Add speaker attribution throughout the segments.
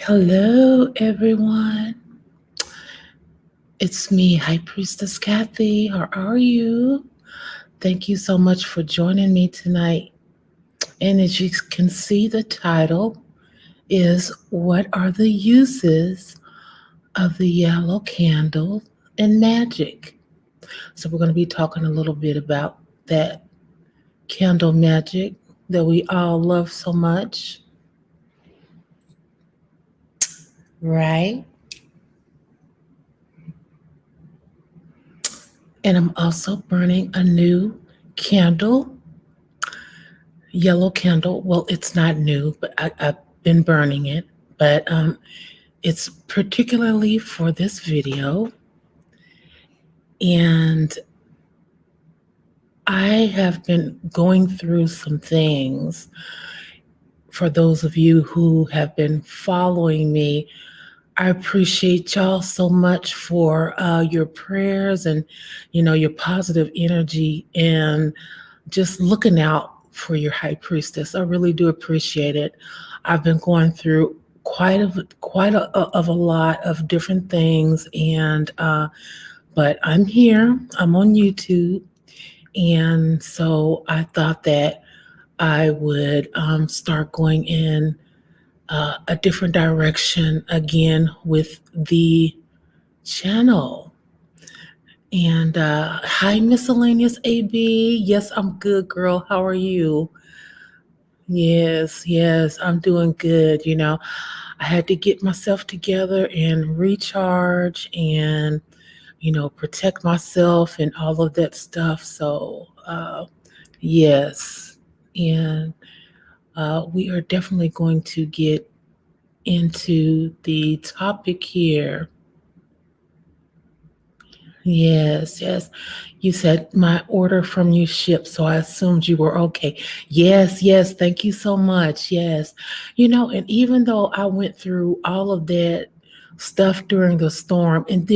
Speaker 1: Hello, everyone. It's me, High Priestess Kathy. How are you? Thank you so much for joining me tonight. And as you can see, the title is What Are the Uses of the Yellow Candle in Magic? So, we're going to be talking a little bit about that candle magic that we all love so much, right? And I'm also burning a new candle, yellow candle. Well, it's not new, but I've been burning it. But it's particularly for this video. And I have been going through some things. For those of you who have been following me, I appreciate y'all so much for your prayers and, your positive energy and just looking out for your high priestess. I really do appreciate it. I've been going through quite a lot of different things, and but I'm here. I'm on YouTube, and so I thought that I would start going in a different direction again with the channel. And hi, Miscellaneous AB. Yes, I'm good, girl. How are you? Yes, I'm doing good. I had to get myself together and recharge and, protect myself and all of that stuff. So, yes. And we are definitely going to get into the topic here. Yes. You said my order from you shipped, so I assumed you were okay. Yes. Thank you so much. Yes. And even though I went through all of that stuff during the storm and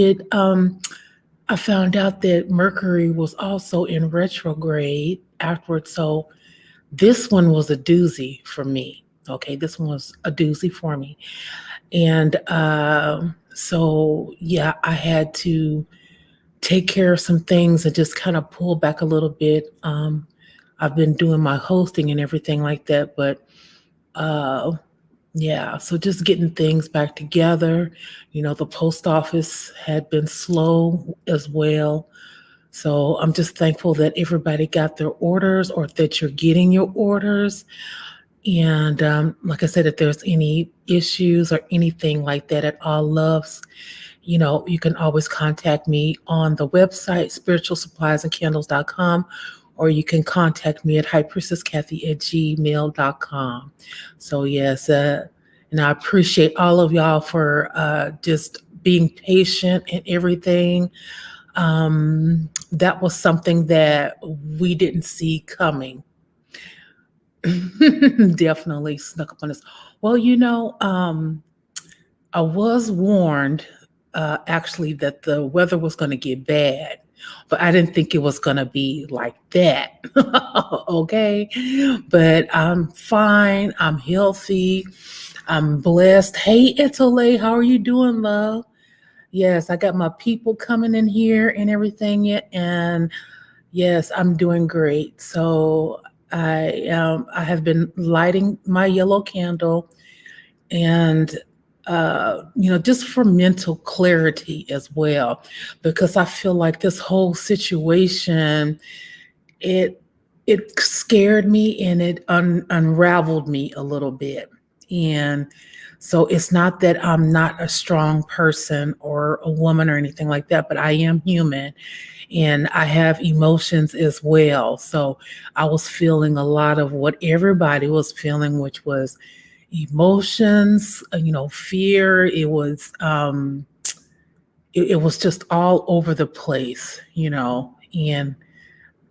Speaker 1: I found out that Mercury was also in retrograde afterwards. So this one was a doozy for me. Okay, this one was a doozy for me. And so yeah, I had to take care of some things and just kind of pull back a little bit. I've been doing my hosting and everything like that, but uh, yeah, so just getting things back together. The post office had been slow as well. So I'm just thankful that everybody got their orders or that you're getting your orders. And like I said, if there's any issues or anything like that at all, loves, you can always contact me on the website, spiritualsuppliesandcandles.com, or you can contact me at highpriestesskathie@gmail.com. So, yes, and I appreciate all of y'all for just being patient and everything. That was something that we didn't see coming. Definitely snuck up on us. Well, I was warned actually that the weather was going to get bad, but I didn't think it was going to be like that. Okay. But I'm fine. I'm healthy. I'm blessed. Hey, Italy, how are you doing, love? Yes, I got my people coming in here and everything yet. And yes, I'm doing great. So I have been lighting my yellow candle and just for mental clarity as well, because I feel like this whole situation, it it scared me and it unraveled me a little bit. And so it's not that I'm not a strong person or a woman or anything like that, but I am human and I have emotions as well. So I was feeling a lot of what everybody was feeling, which was emotions, fear. It was just all over the place, and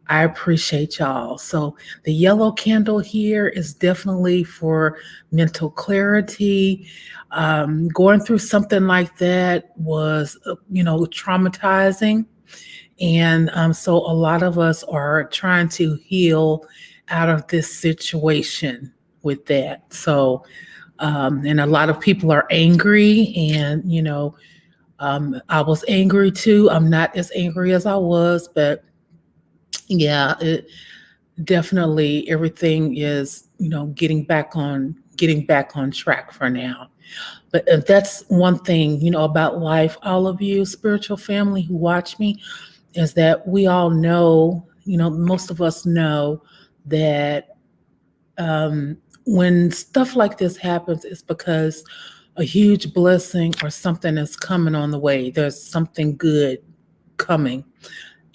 Speaker 1: I appreciate y'all. So the yellow candle here is definitely for mental clarity. Going through something like that was, traumatizing. And so a lot of us are trying to heal out of this situation with that. So And a lot of people are angry, and I was angry too. I'm not as angry as I was, but yeah, it definitely everything is getting back on track for now. But that's one thing about life. All of you spiritual family who watch me, is that we all know, most of us know that when stuff like this happens, it's because a huge blessing or something is coming on the way. There's something good coming.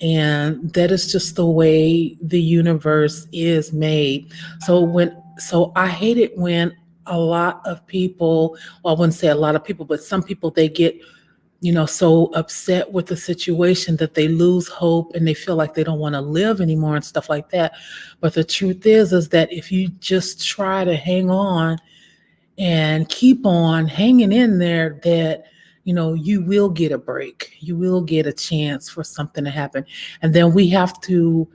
Speaker 1: And that is just the way the universe is made. So I hate it when a lot of people, well, I wouldn't say a lot of people, but some people, they get so upset with the situation that they lose hope and they feel like they don't want to live anymore and stuff like that. But the truth is that if you just try to hang on and keep on hanging in there, that you will get a break, you will get a chance for something to happen. And then we have to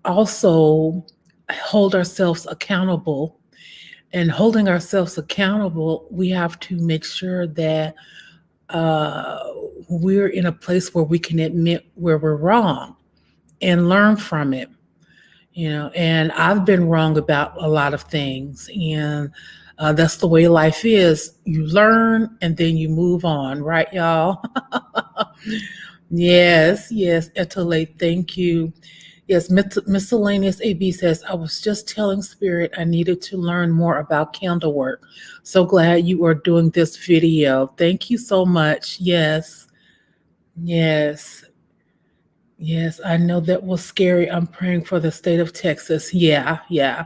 Speaker 1: also hold ourselves accountable. And holding ourselves accountable, we have to make sure that uh, we're in a place where we can admit where we're wrong and learn from it. And I've been wrong about a lot of things, and that's the way life is. You learn and then you move on, right, y'all? Yes, yes, Etele, thank you. Yes, miscellaneous AB says, I was just telling Spirit I needed to learn more about candle work. So glad you are doing this video. Thank you so much. Yes, yes, yes. I know that was scary. I'm praying for the state of Texas. Yeah, yeah.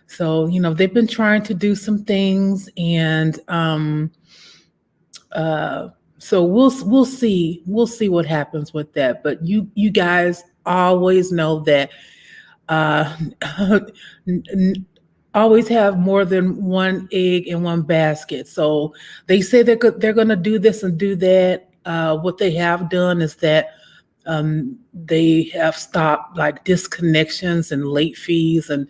Speaker 1: So, they've been trying to do some things, and uh so we'll see what happens with that. But you guys always know that uh, always have more than one egg in one basket. So they say they're going to do this and do that. What they have done is that they have stopped like disconnections and late fees and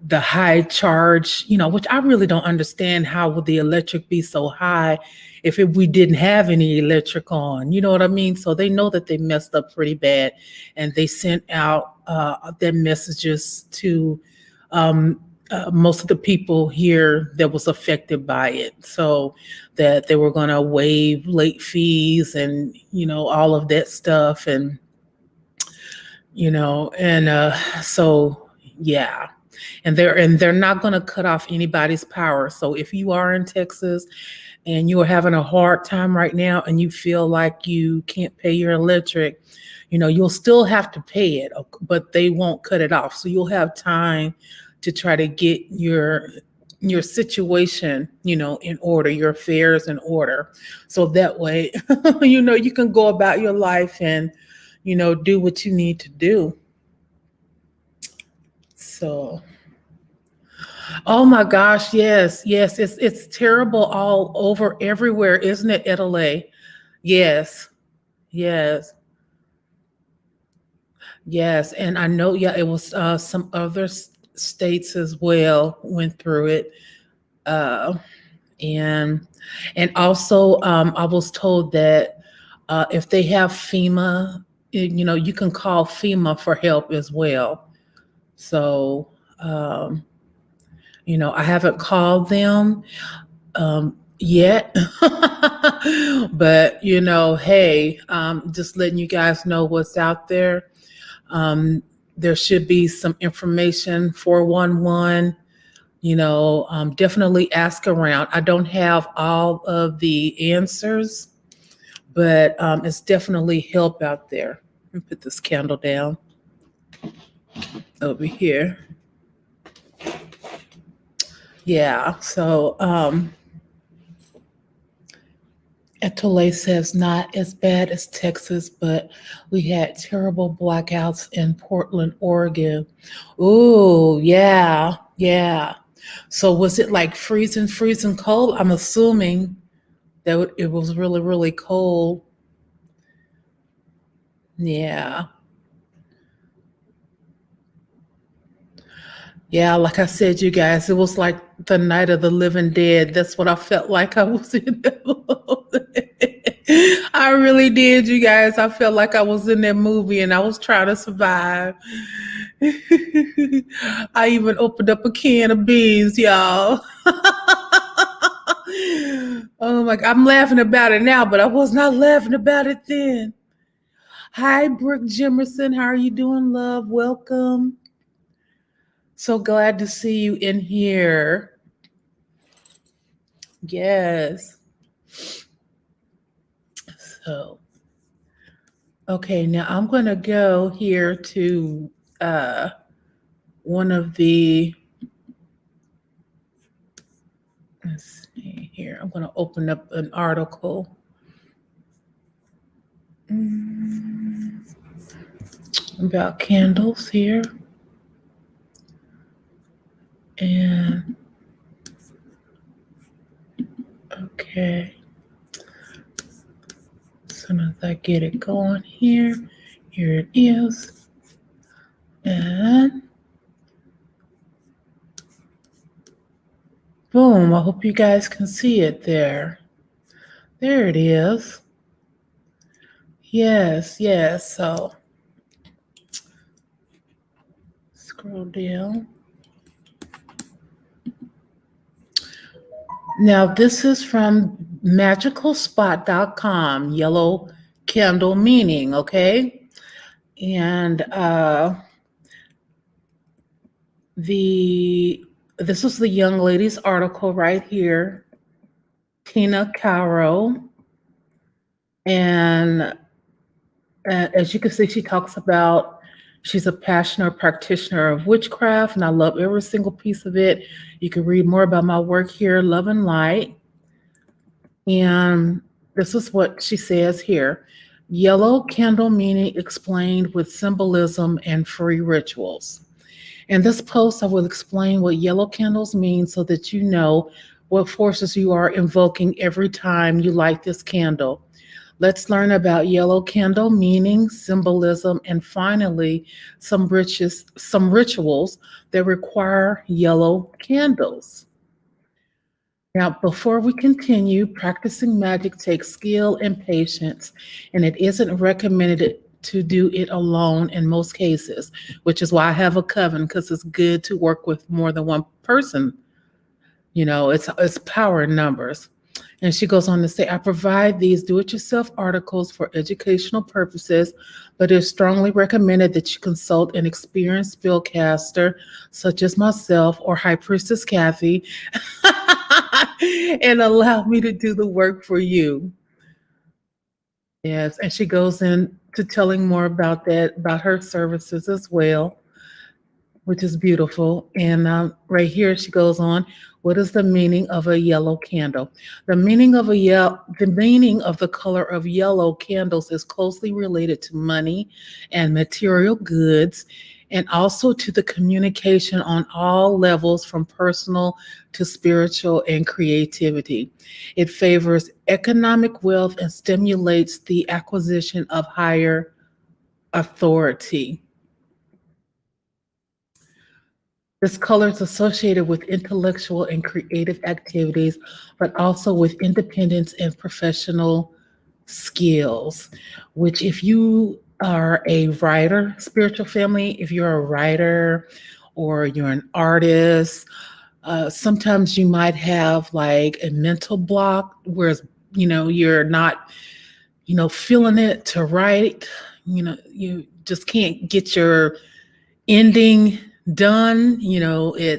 Speaker 1: the high charge, which I really don't understand. How would the electric be so high if we didn't have any electric on? You know what I mean? So they know that they messed up pretty bad, and they sent out their messages to most of the people here that was affected by it. So that they were going to waive late fees and all of that stuff, and so yeah. And they're not going to cut off anybody's power. So if you are in Texas and you are having a hard time right now and you feel like you can't pay your electric, you'll still have to pay it, but they won't cut it off. So you'll have time to try to get your situation, in order, your affairs in order. So that way, you can go about your life and, do what you need to do. So, oh my gosh, yes, yes, it's terrible all over everywhere, isn't it, Italy? Yes, yes, yes. And I know, yeah, it was some other states as well went through it. Uh, and also, I was told that if they have FEMA, you can call FEMA for help as well. So, I haven't called them yet. But hey, just letting you guys know what's out there. um, there should be some information, 411. Definitely ask around. I don't have all of the answers, but it's definitely help out there. Let me put this candle down over here. Yeah, so Etole says not as bad as Texas, but we had terrible blackouts in Portland, Oregon. Ooh, yeah, yeah. So was it like freezing cold? I'm assuming that it was really, really cold. Yeah, Yeah, like I said, you guys, it was like the night of the living dead. That's what I felt like I was in. I really did, you guys. I felt like I was in that movie and I was trying to survive. I even opened up a can of beans, y'all. Oh my God, I'm laughing about it now, but I was not laughing about it then. Hi, Brooke Jimerson. How are you doing, love? Welcome. So glad to see you in here. Yes. So, okay, now I'm going to go here to uh, one of the, let's see here. I'm going to open up an article. About candles here. And, okay. As soon as I get it going here it is. And boom, I hope you guys can see it there. There it is. Yes, yes. So scroll down. Now this is from magicalspot.com, yellow candle meaning, okay? And this is the young lady's article right here, Tina Caro. And as you can see, she talks about she's a passionate practitioner of witchcraft, and I love every single piece of it. You can read more about my work here, Love and Light. And this is what she says here. Yellow candle meaning explained with symbolism and free rituals. In this post, I will explain what yellow candles mean so that you know what forces you are invoking every time you light this candle. Let's learn about yellow candle meaning, symbolism, and finally, some rituals that require yellow candles. Now, before we continue, practicing magic takes skill and patience, and it isn't recommended to do it alone in most cases, which is why I have a coven, because it's good to work with more than one person. You know, it's power in numbers. And she goes on to say, I provide these do-it-yourself articles for educational purposes, but it's strongly recommended that you consult an experienced spellcaster, such as myself or High Priestess Kathie, and allow me to do the work for you. Yes, and she goes into telling more about that, about her services as well, which is beautiful. And right here, she goes on. What is the meaning of a yellow candle? The meaning of the color of yellow candles is closely related to money and material goods, and also to the communication on all levels, from personal to spiritual and creativity. It favors economic wealth and stimulates the acquisition of higher authority. This color is associated with intellectual and creative activities, but also with independence and professional skills, which if you are a writer, spiritual family, if you're a writer or you're an artist, sometimes you might have like a mental block where, you're not, feeling it to write, you just can't get your ending done,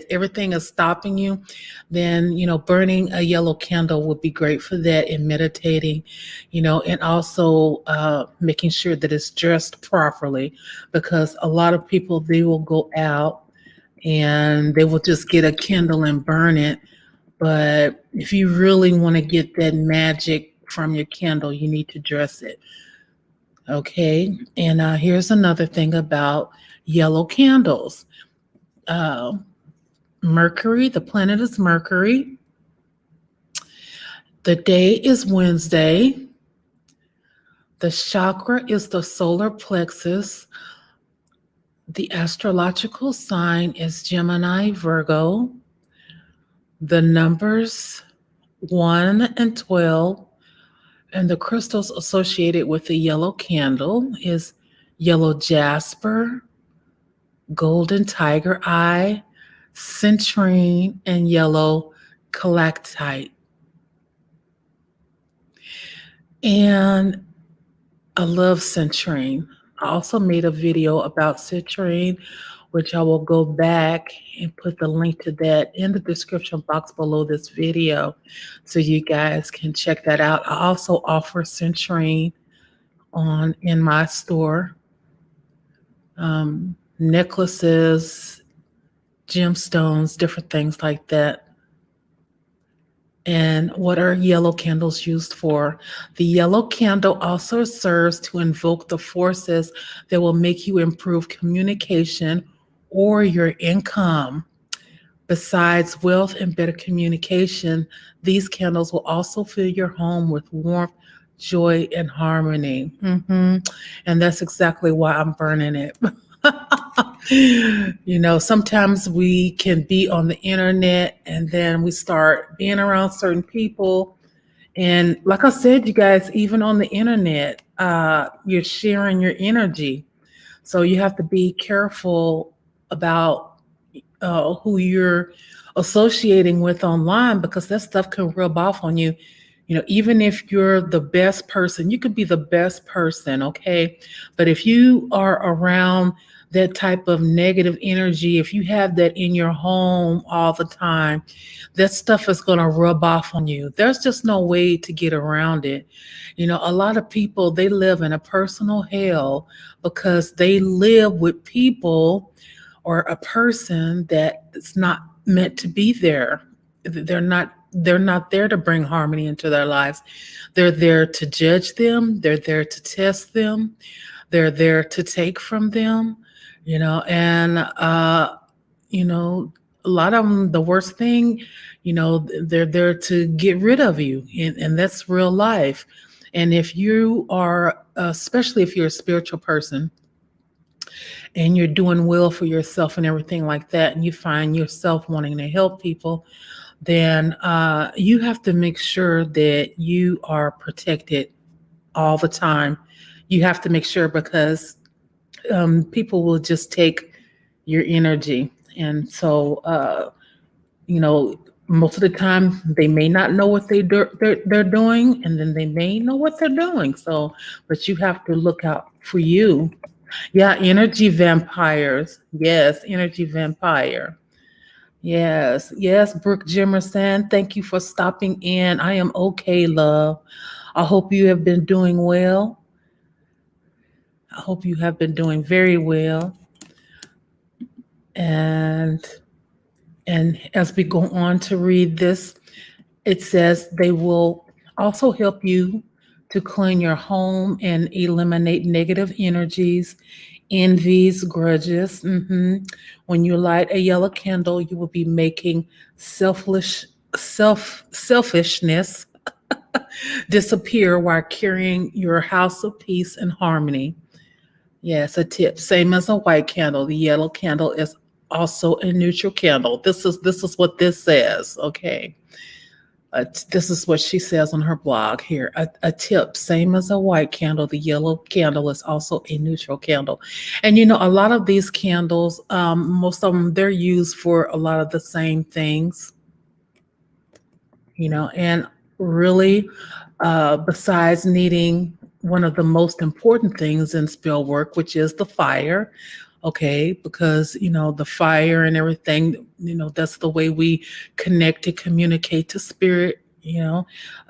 Speaker 1: everything is stopping you, then, burning a yellow candle would be great for that, and meditating, and also making sure that it's dressed properly, because a lot of people, they will go out and they will just get a candle and burn it. But if you really want to get that magic from your candle, you need to dress it. Okay. And here's another thing about yellow candles. Mercury, the planet is Mercury. The day is Wednesday. The chakra is the solar plexus. The astrological sign is Gemini, Virgo. The numbers 1 and 12, and the crystals associated with the yellow candle is yellow jasper, golden tiger eye, citrine, and yellow calactite. And I love citrine. I also made a video about citrine, which I will go back and put the link to that in the description box below this video so you guys can check that out. I also offer citrine in my store, necklaces, gemstones, different things like that. And what are yellow candles used for? The yellow candle also serves to invoke the forces that will make you improve communication or your income. Besides wealth and better communication, these candles will also fill your home with warmth, joy, and harmony. And that's exactly why I'm burning it. Sometimes we can be on the internet and then we start being around certain people. And like I said, you guys, even on the internet, you're sharing your energy. So you have to be careful about who you're associating with online, because that stuff can rub off on you. Even if you're the best person, you could be the best person, okay? But if you are around that type of negative energy, if you have that in your home all the time, that stuff is going to rub off on you. There's just no way to get around it. A lot of people, they live in a personal hell because they live with people or a person that is not meant to be there. They're not there to bring harmony into their lives. They're there to judge them. They're there to test them. They're there to take from them, and a lot of them, the worst thing, they're there to get rid of you, and that's real life. And if you are, especially if you're a spiritual person, and you're doing well for yourself and everything like that, and you find yourself wanting to help people, then you have to make sure that you are protected all the time. You have to make sure, because people will just take your energy. And so, most of the time they may not know what they're doing, and then they may know what they're doing. So, but you have to look out for you. Yeah, energy vampires. Yes, energy vampire. Yes, yes, Brooke Jimerson, thank you for stopping in. I am okay, love. I hope you have been doing well. I hope you have been doing very well. And as we go on to read this, it says they will also help you to clean your home and eliminate negative energies, envies, grudges. When you light a yellow candle, you will be making selfishness disappear while carrying your house of peace and harmony. Yes, a tip. Same as a white candle. The yellow candle is also a neutral candle. This is what this says. Okay. This is what she says on her blog here. A tip, same as a white candle, the yellow candle is also a neutral candle. And a lot of these candles, most of them, they're used for a lot of the same things, and really, besides needing one of the most important things in spell work, which is the fire. Okay, because the fire and everything, that's the way we connect to communicate to spirit.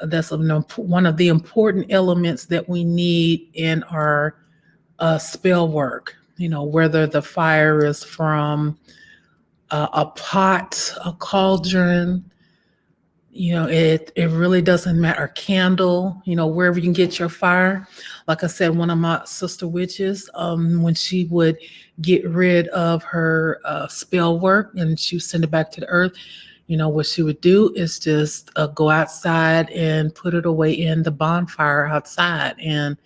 Speaker 1: That's one of the important elements that we need in our spell work. Whether the fire is from a pot, a cauldron, it really doesn't matter. A candle, wherever you can get your fire. Like I said, one of my sister witches, when she would get rid of her spell work and she would send it back to the earth, what she would do is just go outside and put it away in the bonfire outside. And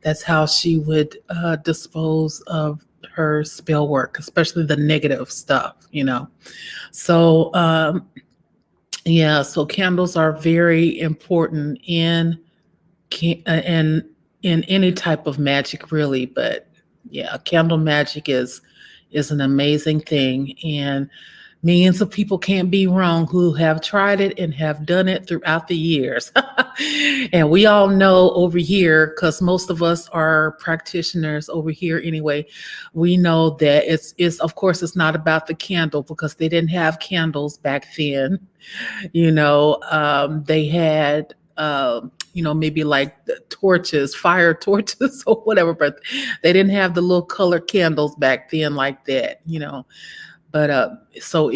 Speaker 1: that's how she would dispose of her spell work, especially the negative stuff, So, yeah, so candles are very important in any type of magic, really. But yeah, candle magic is an amazing thing, and millions of people can't be wrong who have tried it and have done it throughout the years. And we all know over here, because most of us are practitioners over here anyway, we know that it's of course it's not about the candle, because they didn't have candles back then. They had maybe like the torches, fire torches or whatever, but they didn't have the little color candles back then like that. But so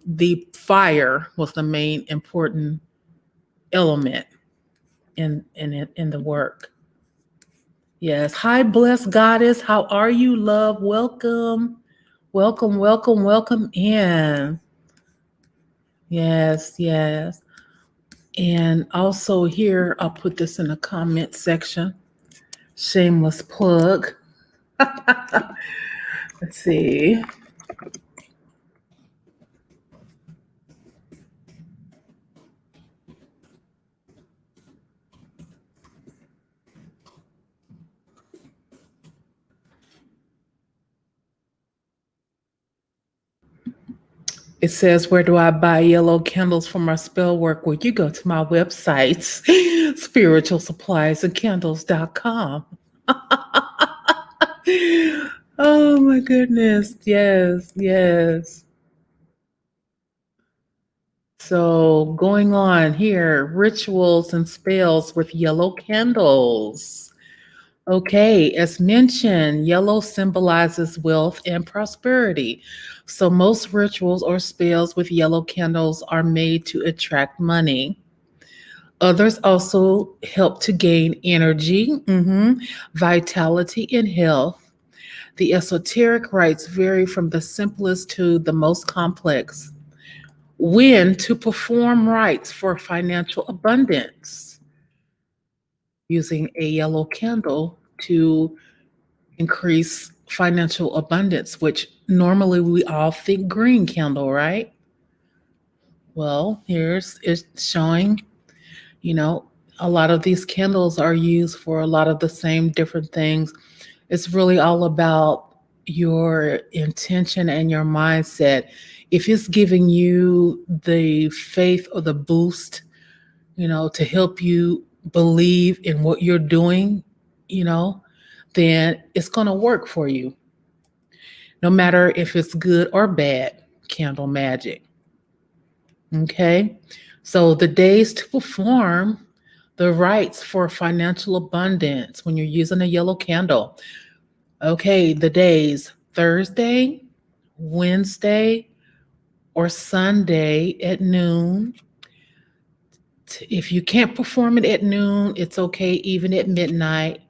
Speaker 1: the fire was the main important element in the work. Yes. Hi, blessed goddess. How are you, love? Welcome. Welcome, welcome, welcome in. Yes, yes. And also here, I'll put this in the comment section. Shameless plug. Let's see. It says, where do I buy yellow candles for my spell work? Well, you go to my websites, spiritualsuppliesandcandles.com. Oh my goodness. Yes, yes. So going on here, rituals and spells with yellow candles. Okay, as mentioned, yellow symbolizes wealth and prosperity. So most rituals or spells with yellow candles are made to attract money. Others also help to gain energy, vitality, and health. The esoteric rites vary from the simplest to the most complex. When to perform rites for financial abundance, using a yellow candle to increase financial abundance, which normally we all think green candle, right? Well, here's it's showing, you know, a lot of these candles are used for a lot of the same different things. It's really all about your intention and your mindset. If it's giving you the faith or the boost, to help you believe in what you're doing, you know, then it's going to work for you, no matter if it's good or bad. Candle magic. Okay. So the days to perform the rites for financial abundance when you're using a yellow candle. Okay. The days Thursday, Wednesday, or Sunday at noon. If you can't perform it at noon, it's okay, even at midnight.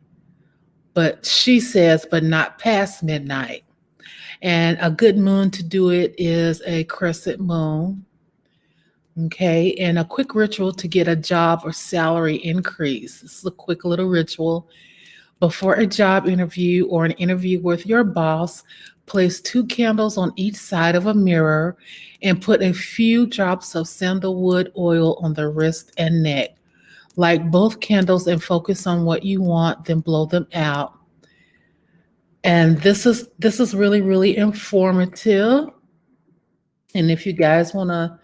Speaker 1: But she says, but not past midnight. And a good moon to do it is a crescent moon. Okay. And a quick ritual to get a job or salary increase. This is a quick little ritual. Before a job interview or an interview with your boss, place 2 candles on each side of a mirror and put a few drops of sandalwood oil on the wrist and neck. Light both candles and focus on what you want, then blow them out. And this is really, really informative. And if you guys want to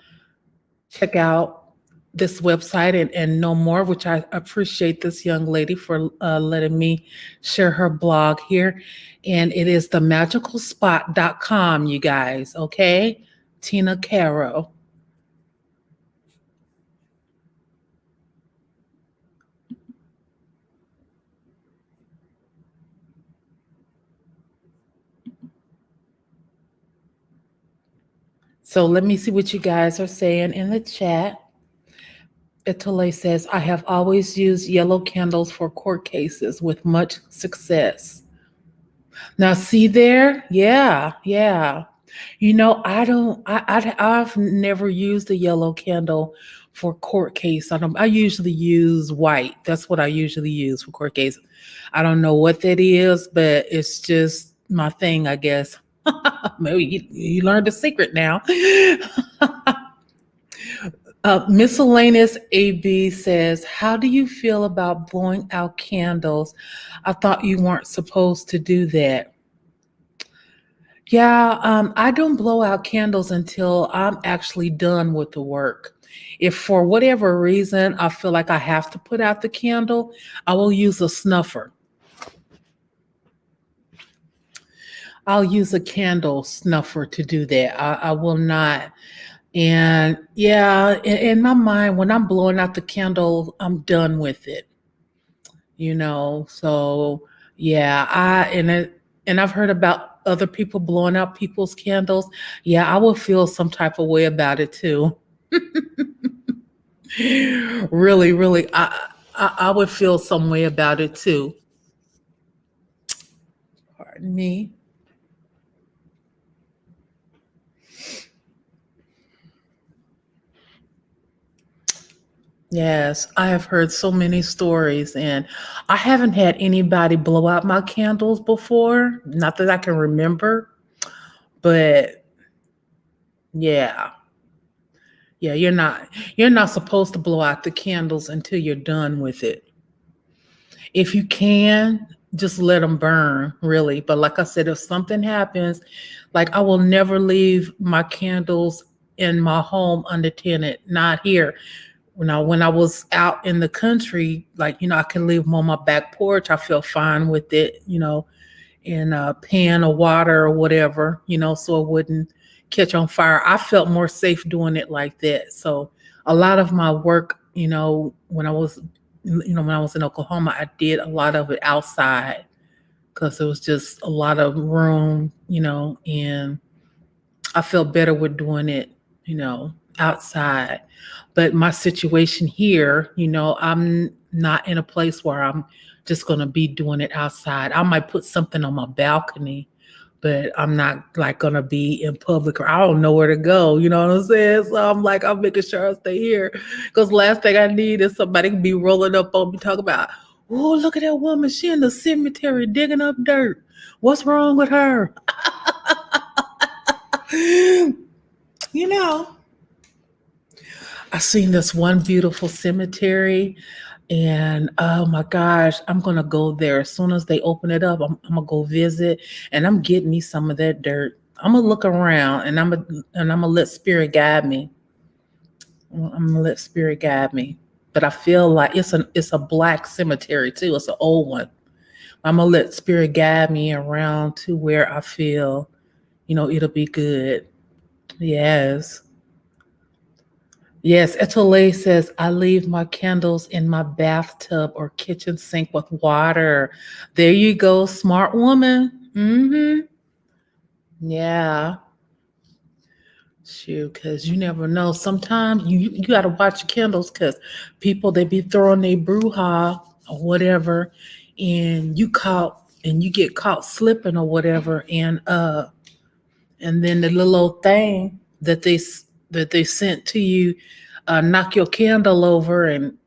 Speaker 1: check out this website and know more, which I appreciate this young lady for letting me share her blog here. And it is themagicalspot.com, you guys. Okay. Tina Caro. So let me see what you guys are saying in the chat. Itale says, I have always used yellow candles for court cases with much success. Now, see there? Yeah, yeah. I don't, I've never used a yellow candle for court case. I usually use white. That's what I usually use for court case. I don't know what that is, but it's just my thing, I guess. Maybe you learned the secret now. Miscellaneous AB says, how do you feel about blowing out candles? I thought you weren't supposed to do that. Yeah, I don't blow out candles until I'm actually done with the work. If for whatever reason I feel like I have to put out the candle, I will use a snuffer. I'll use a candle snuffer to do that. I will not. And yeah, in my mind, when I'm blowing out the candle, I'm done with it. So yeah, and I've heard about other people blowing out people's candles. Yeah, I will feel some type of way about it too. Really, really, I would feel some way about it too. Pardon me. Yes, I have heard so many stories, and I haven't had anybody blow out my candles before. Not that I can remember, but yeah, yeah, you're not supposed to blow out the candles until you're done with it. If you can, just let them burn, really. But like I said, if something happens, like I will never leave my candles in my home unattended. Not here. When I was out in the country, like I can leave them on my back porch. I feel fine with it, in a pan of water or whatever, so it wouldn't catch on fire. I felt more safe doing it like that. So a lot of my work, when I was in Oklahoma, I did a lot of it outside because there was just a lot of room, and I felt better with doing it, outside. But my situation here, I'm not in a place where I'm just going to be doing it outside. I might put something on my balcony, but I'm not like going to be in public, or I don't know where to go. You know what I'm saying? So I'm making sure I stay here because last thing I need is somebody to be rolling up on me talking about, oh, look at that woman. She in the cemetery digging up dirt. What's wrong with her? you know, I seen this one beautiful cemetery, and oh my gosh, I'm gonna go there as soon as they open it up. I'm gonna go visit, and I'm getting me some of that dirt. I'm gonna look around, and I'm gonna let spirit guide me. I'm gonna let spirit guide me. But I feel like it's a black cemetery too. It's an old one. I'm gonna let spirit guide me around to where I feel, it'll be good. Yes. Yes, Etoile says, I leave my candles in my bathtub or kitchen sink with water. There you go, smart woman. Yeah. Shoot, because you never know. Sometimes you got to watch your candles because people, they be throwing their brouhaha or whatever, and you get caught slipping or whatever, and then the little old thing that they sent to you knock your candle over, and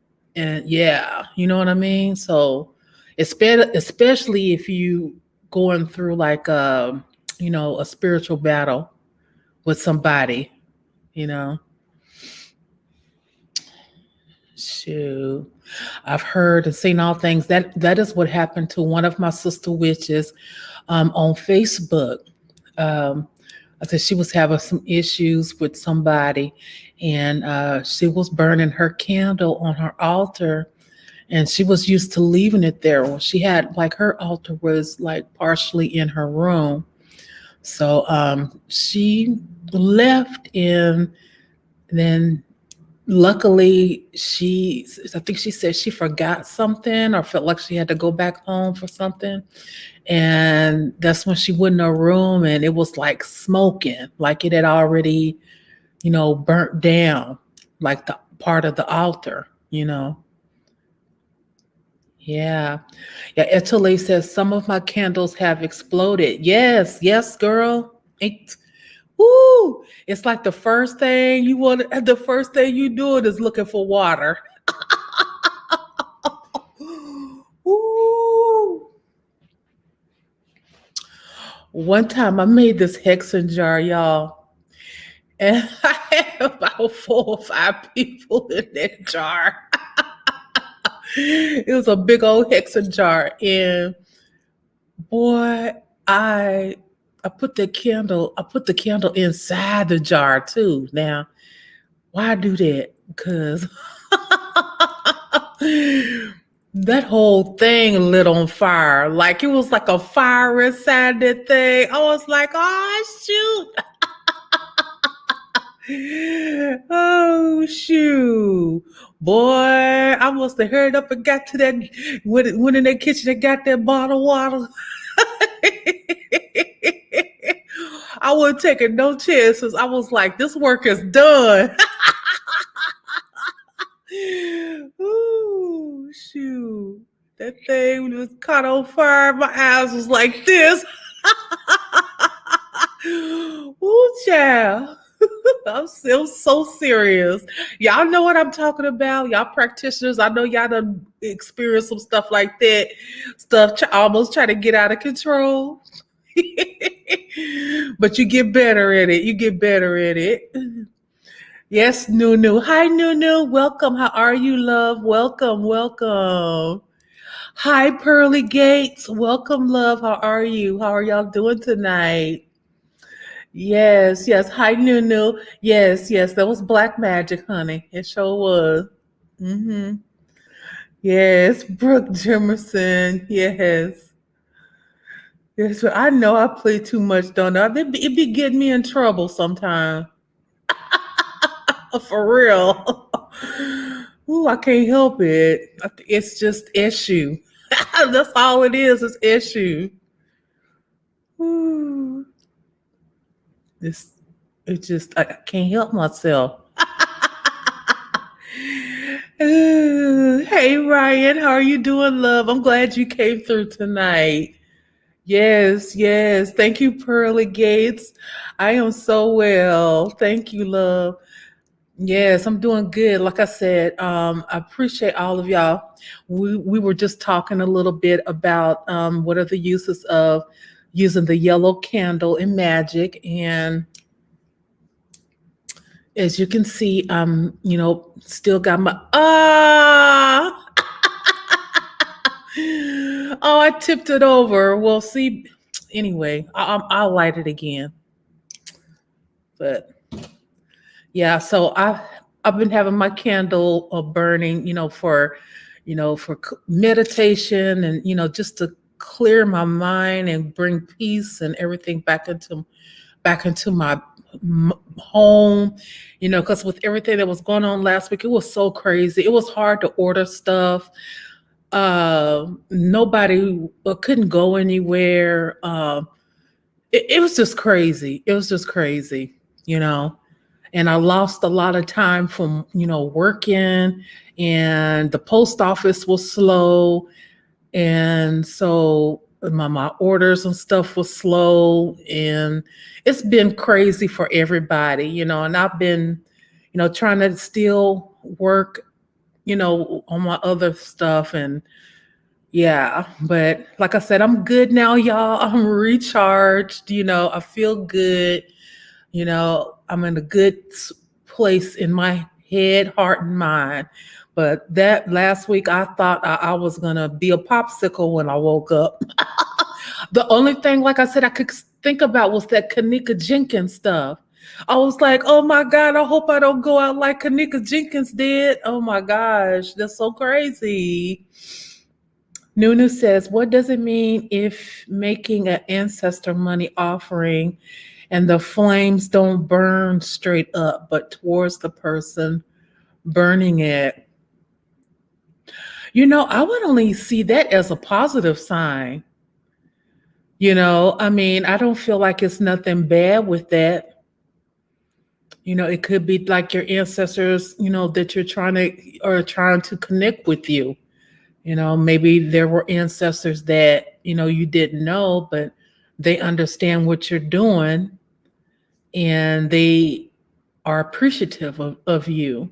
Speaker 1: yeah, you know what I mean. So especially if you going through like a spiritual battle with somebody, you know. Shoot, I've heard and seen all things. That is what happened to one of my sister witches on Facebook. Um, I said she was having some issues with somebody, and she was burning her candle on her altar, and she was used to leaving it there. Well, she had like her altar was like partially in her room, so she left, and then luckily I think she said she forgot something or felt like she had to go back home for something, and that's when she went in her room, and it was like smoking, like it had already, burnt down, like the part of the altar. Yeah. Yeah, Italy says some of my candles have exploded. Yes, yes, girl. Woo! It's like the first thing you do it is looking for water. Ooh. One time I made this hexen jar, y'all, and I had about 4 or 5 people in that jar. It was a big old hexen jar, and boy, I I put the candle inside the jar too. Now, why do that? Because that whole thing lit on fire. Like it was like a fire inside that thing. I was like, oh shoot. Oh shoot. Boy, I must have hurried up and got to that went in that kitchen and got that bottle of water. I wasn't taking no chances. I was like, this work is done. Ooh, shoot. That thing was caught on fire. My eyes was like this. Ooh, child. I'm still so serious. Y'all know what I'm talking about. Y'all practitioners, I know y'all done experienced some stuff like that. Almost try to get out of control. But you get better at it. You get better at it. Yes, Nunu. Hi, Nunu. Welcome. How are you, love? Welcome, welcome. Hi, Pearly Gates. Welcome, love. How are you? How are y'all doing tonight? Yes, yes. Hi, Nunu. Yes, yes. That was black magic, honey. It sure was. Mm-hmm. Yes, Brooke Jimerson. Yes. Yes, I know I play too much, don't I? It be getting me in trouble sometimes. For real. Ooh, I can't help it. It's just issue. That's all it is issue. Ooh, it's it just I can't help myself. Hey Ryan, how are you doing, love? I'm glad you came through tonight. Yes, yes. Thank you, Pearly Gates. I am so well. Thank you, love. Yes, I'm doing good. Like I said, I appreciate all of y'all. We were just talking a little bit about what are the uses of using the yellow candle in magic, and as you can see, still got my oh, I tipped it over. Well, see, anyway, I'll light it again, but. Yeah, so I've been having my candle burning, for meditation and just to clear my mind and bring peace and everything back into my home, because with everything that was going on last week, it was so crazy. It was hard to order stuff. Nobody couldn't go anywhere. It was just crazy. It was just crazy, you know and I lost a lot of time from working, and the post office was slow, and so my orders and stuff was slow, and it's been crazy for everybody, and I've been trying to still work on my other stuff, and yeah, but like I said, I'm good now, y'all. I'm recharged, I feel good. I'm in a good place in my head, heart, and mind. But that last week, I thought I was going to be a popsicle when I woke up. The only thing, like I said, I could think about was that Kanika Jenkins stuff. I was like, oh my God, I hope I don't go out like Kanika Jenkins did. Oh my gosh, that's so crazy. Nunu says, what does it mean if making an ancestor money offering and the flames don't burn straight up, but towards the person burning it? I would only see that as a positive sign. I mean, I don't feel like it's nothing bad with that. It could be like your ancestors, that you're trying to connect with you. Maybe there were ancestors that, you didn't know, but they understand what you're doing and they are appreciative of you.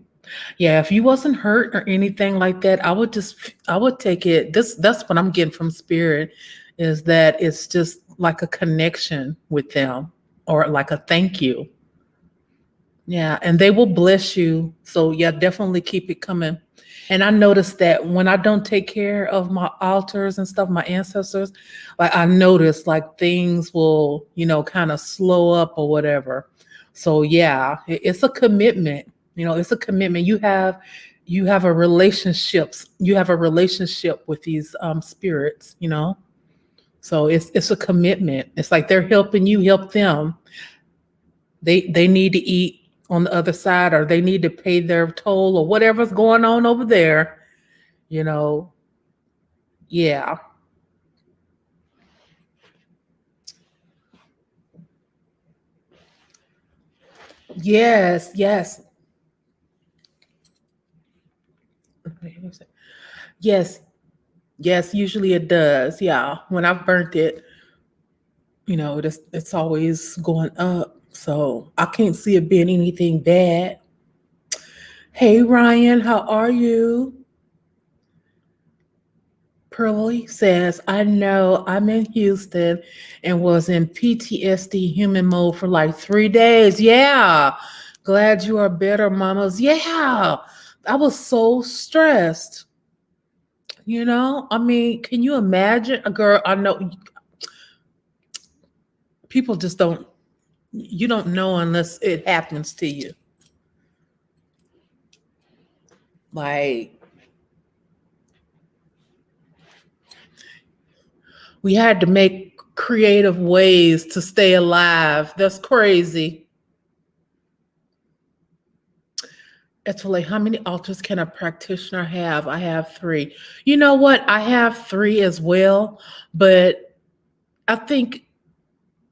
Speaker 1: Yeah, if you wasn't hurt or anything like that, I would take it. That's what I'm getting from spirit, is that it's just like a connection with them or like a thank you. Yeah, and they will bless you. So yeah, definitely keep it coming. And I noticed that when I don't take care of my altars and stuff, my ancestors, like I notice like things will, kind of slow up or whatever. So yeah, it's a commitment. It's a commitment. You have a relationship with these spirits. So it's a commitment. It's like they're helping you help them. They need to eat on the other side, or they need to pay their toll, or whatever's going on over there, you know. Yeah. Yes, yes. Yes, yes, usually it does. Yeah. When I've burnt it, it's always going up. So I can't see it being anything bad. Hey Ryan, how are you? Pearlie says, I know I'm in Houston and was in PTSD human mode for like 3 days. Yeah. Glad you are better, mamas. Yeah. I was so stressed. I mean, can you imagine a girl? I know people just you don't know unless it happens to you. Like, we had to make creative ways to stay alive. That's crazy. It's like, how many altars can a practitioner have? I have three. You know what? I have three as well, but I think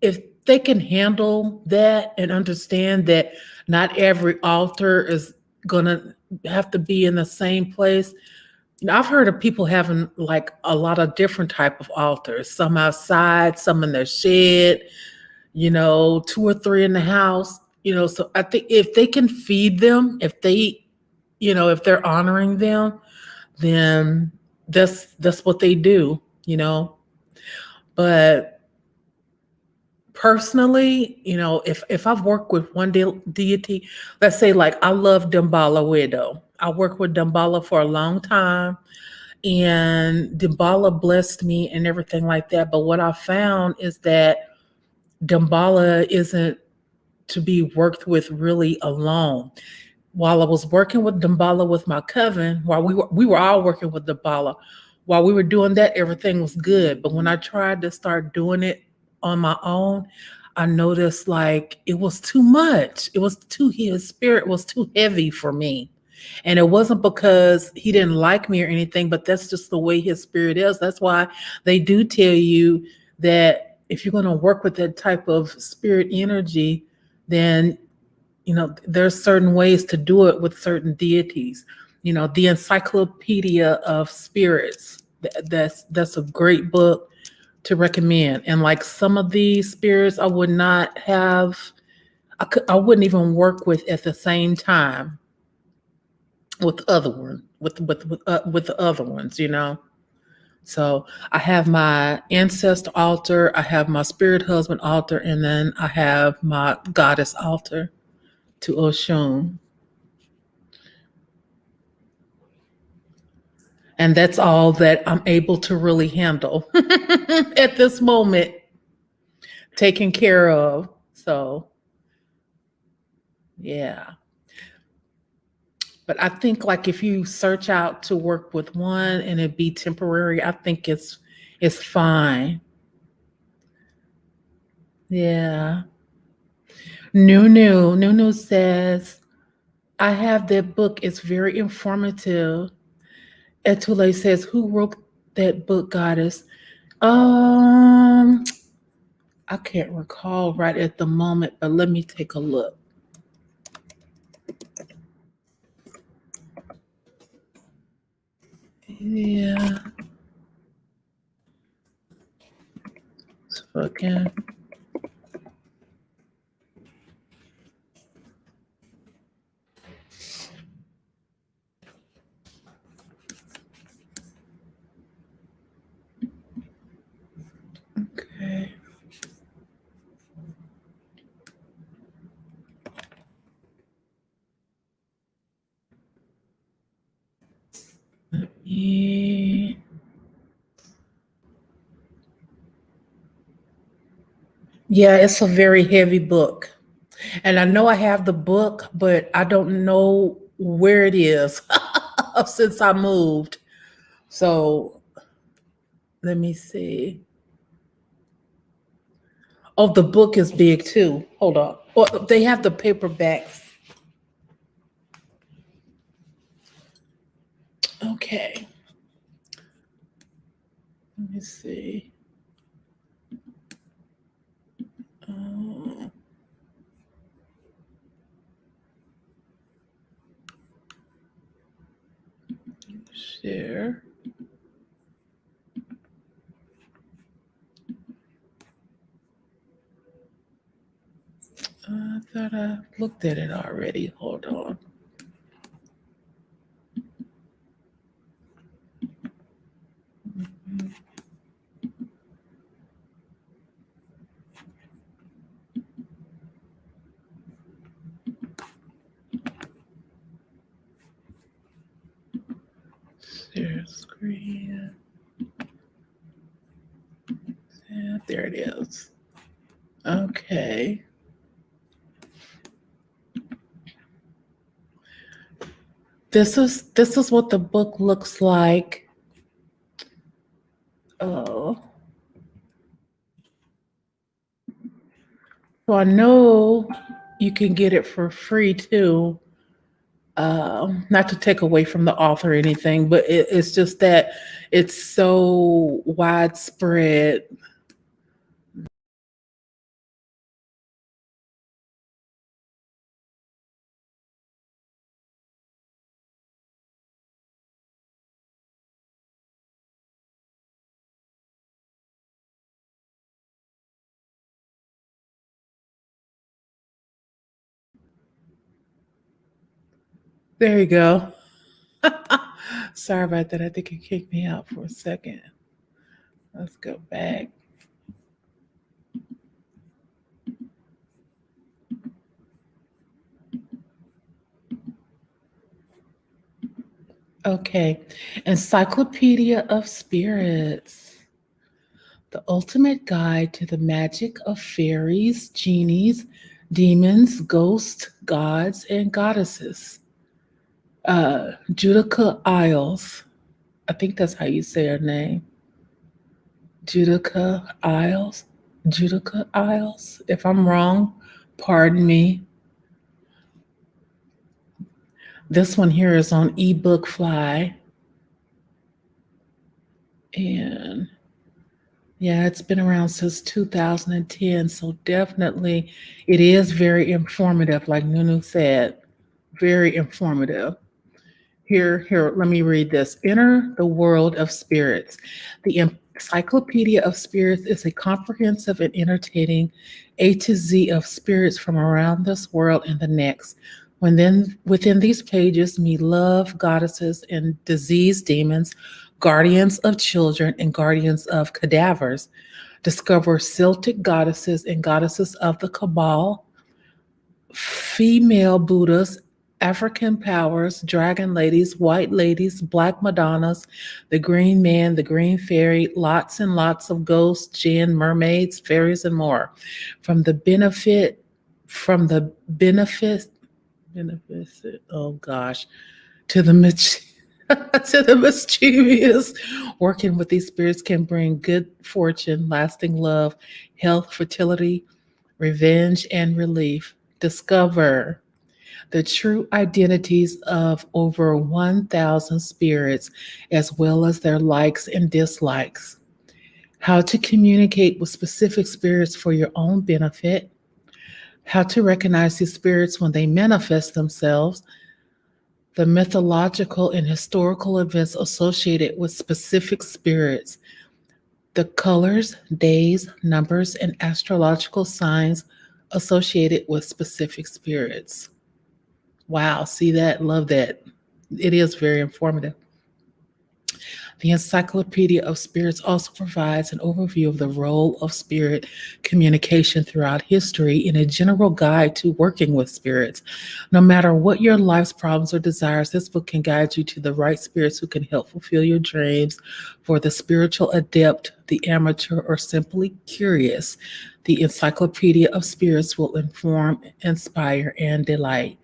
Speaker 1: if they can handle that and understand that not every altar is gonna have to be in the same place. I've heard of people having like a lot of different type of altars, some outside, some in their shed, two or three in the house. So I think if they can feed them, if they're honoring them, then that's what they do. But personally, if I've worked with one deity, let's say like I love Damballa Widow. I worked with Damballa for a long time, and Damballa blessed me and everything like that. But what I found is that Damballa isn't to be worked with really alone. While I was working with Damballa with my coven, while we were all working with Damballa, while we were doing that, everything was good. But when I tried to start doing it on my own, I noticed like it was too much. His spirit was too heavy for me. And it wasn't because he didn't like me or anything, but that's just the way his spirit is. That's why they do tell you that if you're going to work with that type of spirit energy, then there's certain ways to do it with certain deities. The Encyclopedia of Spirits. That's a great book to recommend. And like some of these spirits, I wouldn't even work with at the same time with other one with the other ones. So I have my ancestor altar, I have my spirit husband altar, and then I have my goddess altar to Oshun. And that's all that I'm able to really handle at this moment, taken care of. So, yeah. But I think like if you search out to work with one and it be temporary, I think it's fine. Yeah. Nunu says, I have that book. It's very informative. Etule says, who wrote that book, goddess? Um, I can't recall right at the moment, but let me take a look. Yeah. Spoken. Okay. Yeah, yeah, it's a very heavy book. And I know I have the book, but I don't know where it is since I moved. So let me see. Oh, the book is big too. Hold on. Well, they have the paperbacks. Okay. Let me see. Uh, share. I thought I looked at it already. Hold on. Share screen. Yeah, there it is. Okay. This is what the book looks like. Oh. So I know you can get it for free too. Not to take away from the author or anything, but it's just that it's so widespread. There you go. Sorry about that. I think it kicked me out for a second. Let's go back. Okay. Encyclopedia of Spirits. The ultimate guide to the magic of fairies, genies, demons, ghosts, gods, and goddesses. Judica Isles. I think that's how you say her name. Judica Isles. Judica Isles. If I'm wrong, pardon me. This one here is on ebook Fly. And yeah, it's been around since 2010. So definitely it is very informative, like Nunu said. Very informative. Here, let me read this. Enter the world of spirits. The Encyclopedia of Spirits is a comprehensive and entertaining A to Z of spirits from around this world and the next. Within these pages, meet love, goddesses, and disease demons, guardians of children, and guardians of cadavers. Discover Celtic goddesses and goddesses of the Cabal, female Buddhas, African powers, dragon ladies, white ladies, black Madonnas, the green man, the green fairy, lots and lots of ghosts, jinn, mermaids, fairies, and more. From the benefit, from the benefit, oh gosh, to the to the mischievous. Working with these spirits can bring good fortune, lasting love, health, fertility, revenge, and relief. Discover the true identities of over 1,000 spirits, as well as their likes and dislikes. How to communicate with specific spirits for your own benefit. How to recognize these spirits when they manifest themselves. The mythological and historical events associated with specific spirits. The colors, days, numbers, and astrological signs associated with specific spirits. Wow, see that? Love that. It is very informative. The Encyclopedia of Spirits also provides an overview of the role of spirit communication throughout history and a general guide to working with spirits. No matter what your life's problems or desires, this book can guide you to the right spirits who can help fulfill your dreams. For the spiritual adept, the amateur, or simply curious, the Encyclopedia of Spirits will inform, inspire, and delight.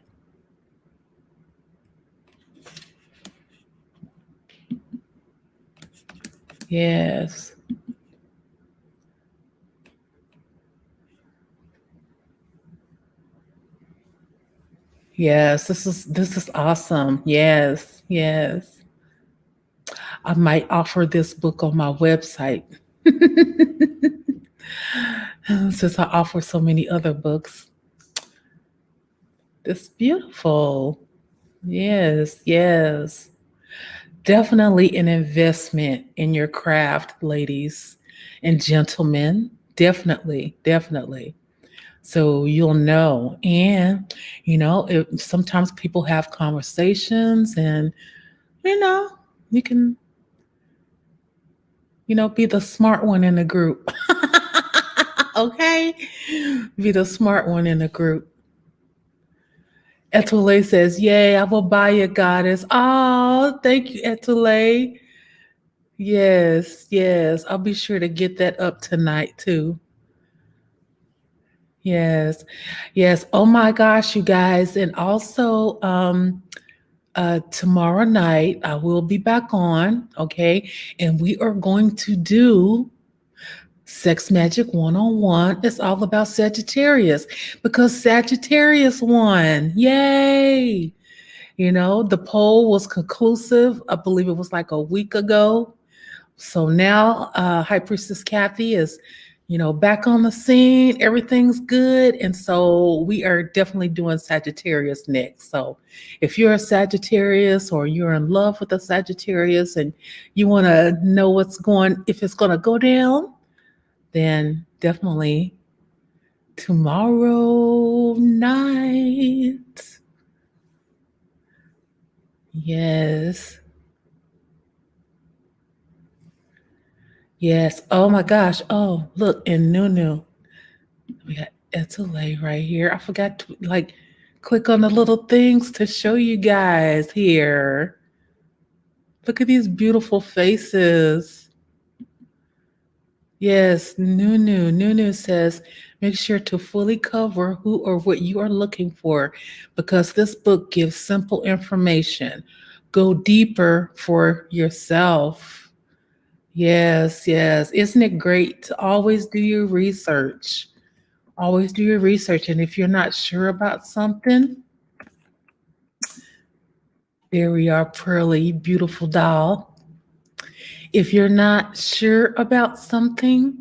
Speaker 1: Yes. Yes, this is awesome. Yes, yes. I might offer this book on my website since I offer so many other books. It's beautiful. Yes, yes. Definitely an investment in your craft, ladies and gentlemen. Definitely, definitely. So you'll know. And, sometimes people have conversations and, you know, you can, be the smart one in the group. Okay? Be the smart one in the group. Etule says, yay, I will buy you, goddess. Oh, thank you, Etule. Yes, yes. I'll be sure to get that up tonight too. Yes. Yes. Oh my gosh, you guys. And also, tomorrow night I will be back on, okay? And we are going to do Sex Magic 101. It's all about Sagittarius because Sagittarius won. Yay! The poll was conclusive. I believe it was like a week ago. So now High Priestess Kathie is, back on the scene. Everything's good. And so we are definitely doing Sagittarius next. So if you're a Sagittarius or you're in love with a Sagittarius and you want to know if it's going to go down, then definitely tomorrow night. Yes. Yes. Oh my gosh. Oh, look, and Nunu. We got Italy right here. I forgot to click on the little things to show you guys here. Look at these beautiful faces. Yes, Nunu. Nunu says, make sure to fully cover who or what you are looking for because this book gives simple information. Go deeper for yourself. Yes, yes. Isn't it great to always do your research? Always do your research. And if you're not sure about something, there we are, Pearly, beautiful doll. If you're not sure about something,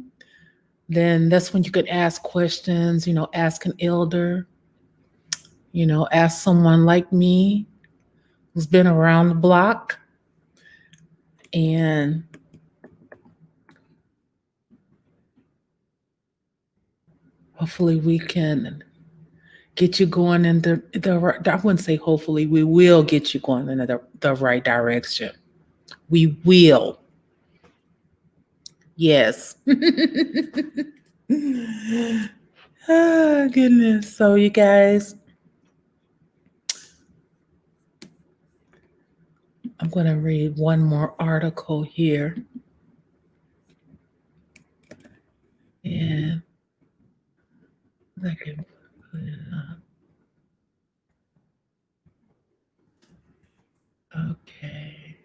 Speaker 1: then that's when you could ask questions, ask an elder, ask someone like me who's been around the block. And hopefully we can get you going in I wouldn't say hopefully, we will get you going in the right direction. We will. Yes. Oh, goodness. So, you guys, I'm going to read one more article here. And I can put it up. Okay.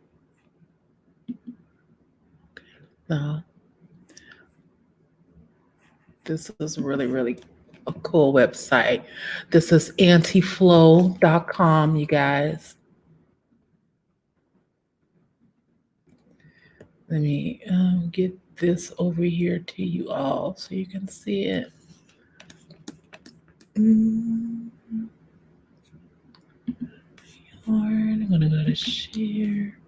Speaker 1: Now, this is really, really a cool website. This is antiflow.com, you guys. Let me get this over here to you all so you can see it. All right, I'm going to go to share.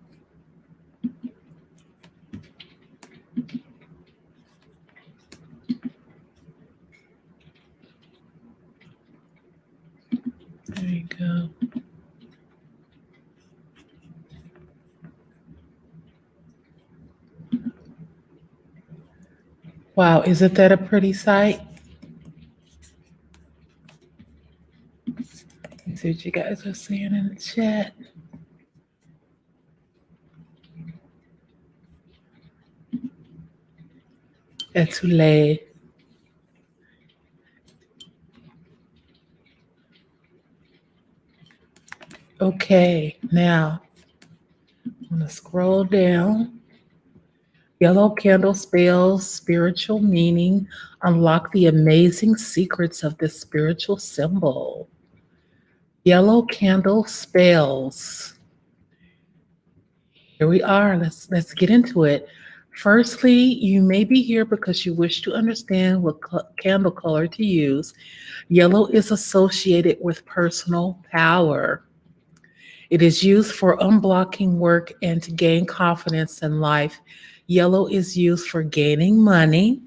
Speaker 1: There you go. Wow, isn't that a pretty sight? Let's see what you guys are saying in the chat. Etule. Okay, now I'm going to scroll down. Yellow candle spells, spiritual meaning. Unlock the amazing secrets of this spiritual symbol. Yellow candle spells. Here we are. Let's get into it. Firstly, you may be here because you wish to understand what candle color to use. Yellow is associated with personal power. It is used for unblocking work and to gain confidence in life. Yellow is used for gaining money.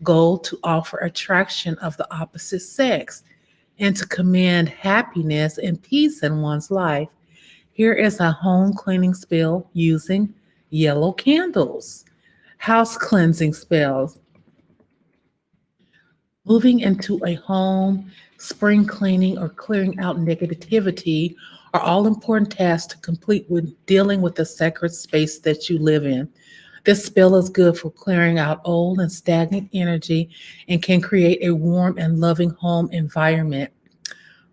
Speaker 1: Gold to offer attraction of the opposite sex and to command happiness and peace in one's life. Here is a home cleaning spell using yellow candles. House cleansing spells. Moving into a home, spring cleaning, or clearing out negativity are all important tasks to complete when dealing with the sacred space that you live in. This spell is good for clearing out old and stagnant energy and can create a warm and loving home environment.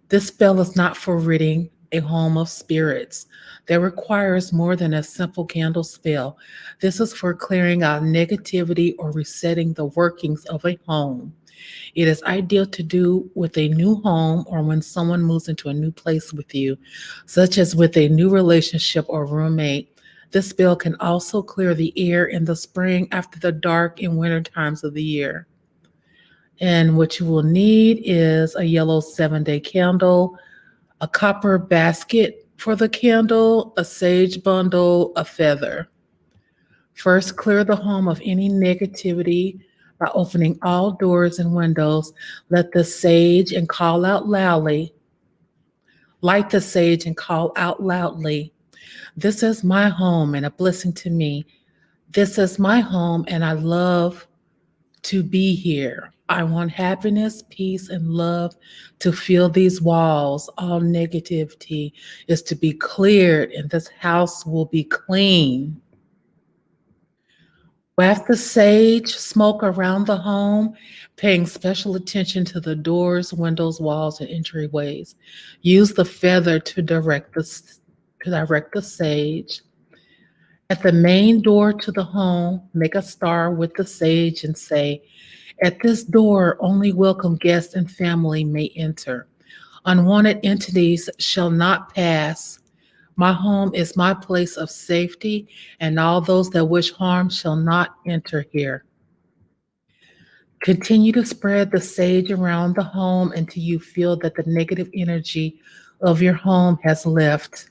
Speaker 1: This spell is not for ridding a home of spirits. That requires more than a simple candle spell. This is for clearing out negativity or resetting the workings of a home. It is ideal to do with a new home or when someone moves into a new place with you, such as with a new relationship or roommate. This spell can also clear the air in the spring after the dark and winter times of the year. And what you will need is a yellow 7-day candle, a copper basket for the candle, a sage bundle, a feather. First, clear the home of any negativity by opening all doors and windows. Let the sage and call out loudly. Light the sage and call out loudly. This is my home and a blessing to me. This is my home and I love to be here. I want happiness, peace, and love to fill these walls. All negativity is to be cleared, and this house will be clean. Waft the sage smoke around the home, paying special attention to the doors, windows, walls, and entryways. Use the feather to direct the sage. At the main door to the home, make a star with the sage and say, "At this door, only welcome guests and family may enter. Unwanted entities shall not pass. My home is my place of safety, and all those that wish harm shall not enter here." Continue to spread the sage around the home until you feel that the negative energy of your home has left.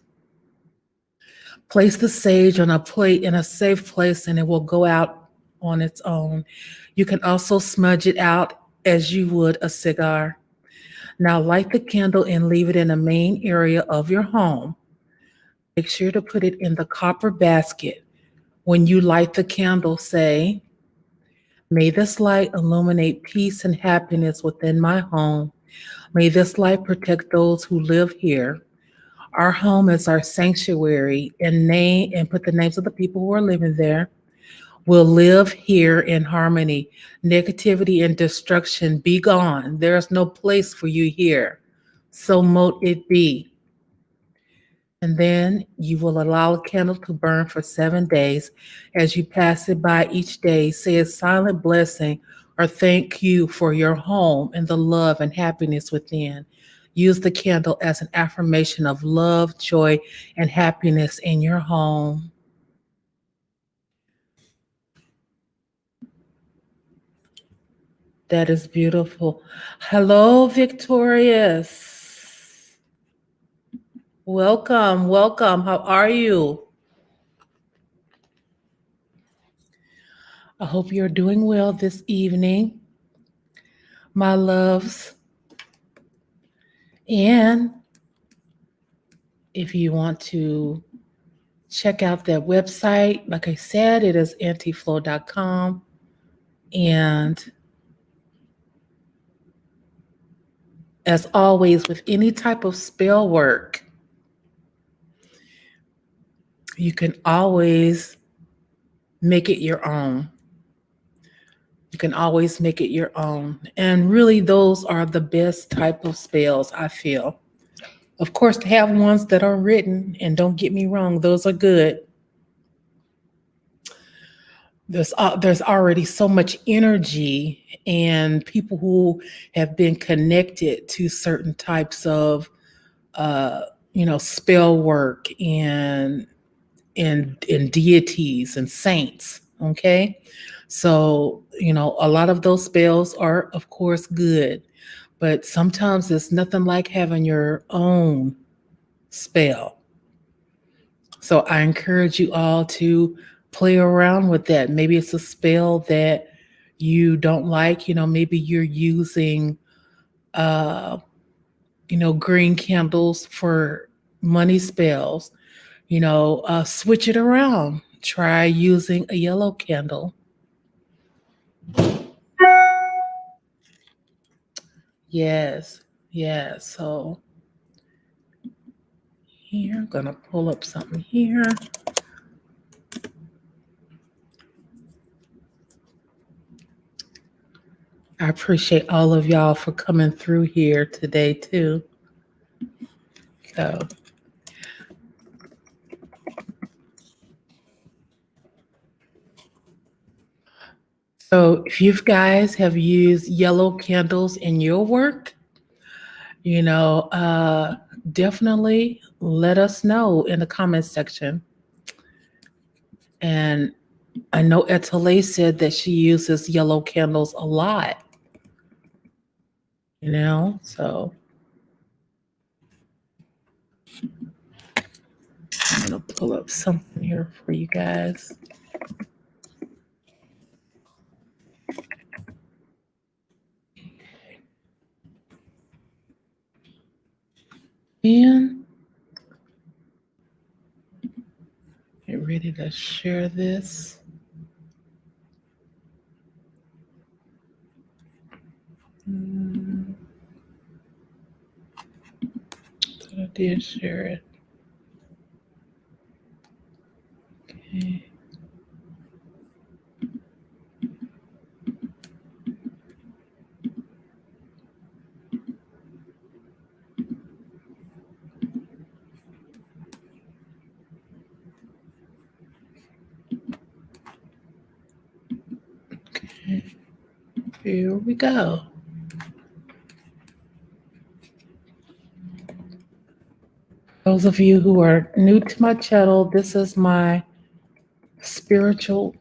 Speaker 1: Place the sage on a plate in a safe place and it will go out on its own. You can also smudge it out as you would a cigar. Now light the candle and leave it in the main area of your home. Make sure to put it in the copper basket. When you light the candle, say, "May this light illuminate peace and happiness within my home. May this light protect those who live here. Our home is our sanctuary," and put the names of the people who are living there. "Will live here in harmony. Negativity and destruction be gone. There is no place for you here. So mote it be." And then you will allow a candle to burn for 7 days. As you pass it by each day, say a silent blessing or thank you for your home and the love and happiness within. Use the candle as an affirmation of love, joy, and happiness in your home. That is beautiful. Hello, Victorious. Welcome, welcome. How are you? I hope you're doing well this evening, my loves. And if you want to check out that website, like I said, it is antiflow.com. And as always, with any type of spell work, you can always make it your own. You can always make it your own. And really, those are the best type of spells, I feel. Of course, to have ones that are written, and don't get me wrong, those are good. There's already so much energy and people who have been connected to certain types of spell work and deities and saints. Okay, so a lot of those spells are of course good, but sometimes it's nothing like having your own spell. So I encourage you all to play around with that. Maybe it's a spell that you don't like. Maybe you're using, uh, green candles for money spells. Switch it around. Try using a yellow candle. Yes, yes. So here, I'm going to pull up something here. I appreciate all of y'all for coming through here today, too. So if you guys have used yellow candles in your work, you know, uh, definitely let us know in the comments section. And I know Etale said that she uses yellow candles a lot, so I'm going to pull up something here for you guys. And get ready to share this. So I did share it. Okay. Okay. Here we go. Those of you who are new to my channel, this is my spiritual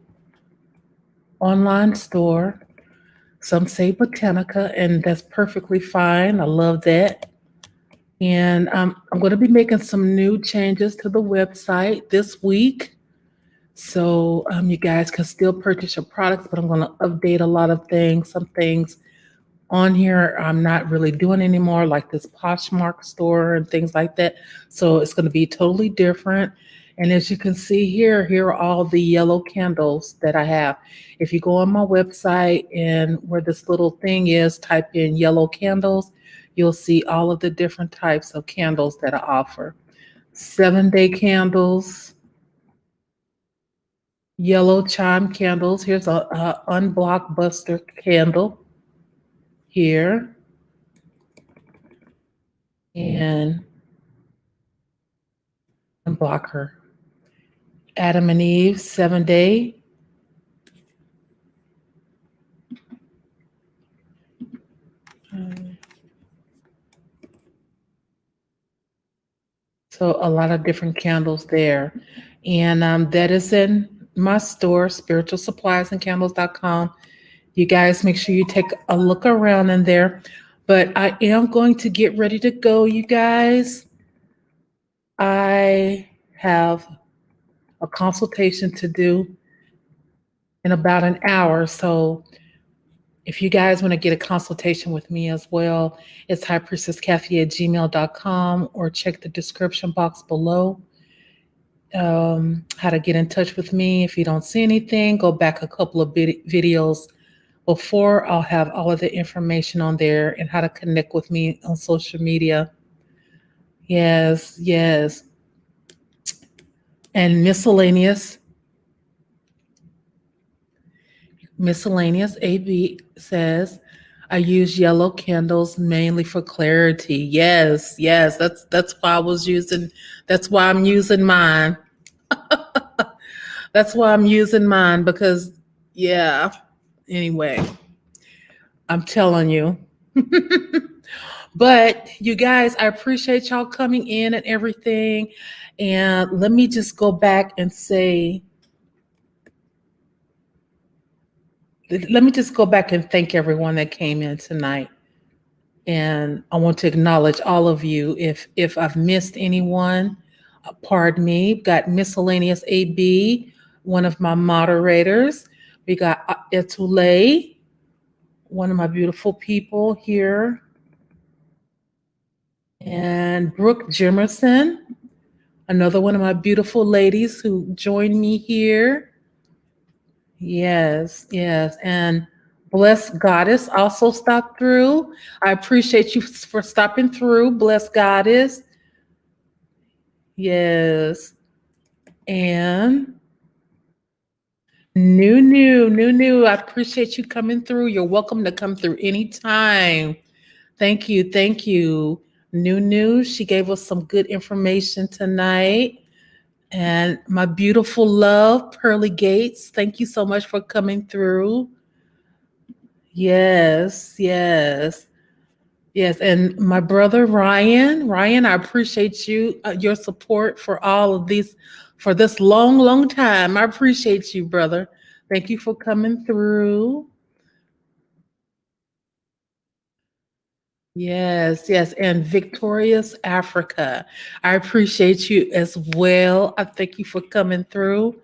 Speaker 1: online store. Some say Botanica, and that's perfectly fine. I love that. And I'm going to be making some new changes to the website this week. So you guys can still purchase your products, but I'm going to update a lot of things. Some things on here I'm not really doing anymore, like this Poshmark store and things like that. So it's going to be totally different. And as you can see here are all the yellow candles that I have. If you go on my website and where this little thing is, type in yellow candles, you'll see all of the different types of candles that I offer. 7-day candles, yellow chime candles. Here's a unblockbuster candle here. And block her. Adam and Eve, 7-day. So a lot of different candles there. And that is in my store, spiritualsuppliesandcandles.com. You guys make sure you take a look around in there. But I am going to get ready to go, you guys. I have a consultation to do in about an hour. So if you guys want to get a consultation with me as well, it's highpriestesskathie@gmail.com, or check the description box below. How to get in touch with me. If you don't see anything, go back a couple of videos before, I'll have all of the information on there and how to connect with me on social media. Yes, yes. And miscellaneous AB says, I use yellow candles mainly for clarity. Yes, yes, that's why I was using that's why I'm using mine. That's why I'm using mine because yeah. Anyway, I'm telling you. But you guys, I appreciate y'all coming in and everything. And let me just go back and say, let me just go back and thank everyone that came in tonight. And I want to acknowledge all of you. If I've missed anyone, pardon me. Got miscellaneous AB, one of my moderators. We got Etule, one of my beautiful people here, and Brooke Jimerson, another one of my beautiful ladies who joined me here. Yes, yes. And Bless Goddess also stopped through. I appreciate you for stopping through, Bless Goddess. Yes. And new. I appreciate you coming through. You're welcome to come through anytime. Thank you, thank you. New, she gave us some good information tonight. And my beautiful love, Pearly Gates, thank you so much for coming through. Yes, yes, yes. And my brother Ryan, I appreciate you, your support for all of these, for this long time. I appreciate you, brother. Thank you for coming through. Yes, yes. And Victorious Africa, I appreciate you as well. I thank you for coming through.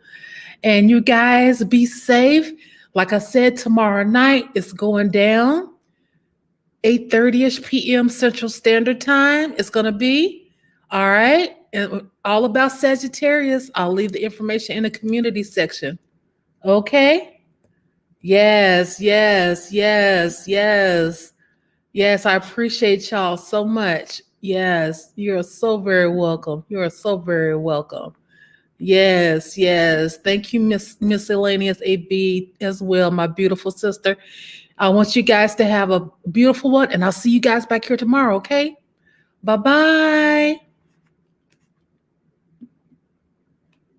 Speaker 1: And you guys be safe. Like I said, tomorrow night it's going down. 8:30ish p.m. Central Standard Time. It's going to be. All right. And all about Sagittarius. I'll leave the information in the community section. Okay. Yes, yes, yes, yes. Yes, I appreciate y'all so much. Yes, you're so very welcome. You are so very welcome. Yes, yes. Thank you, Miss Miscellaneous AB as well, my beautiful sister. I want you guys to have a beautiful one, and I'll see you guys back here tomorrow, okay? Bye-bye.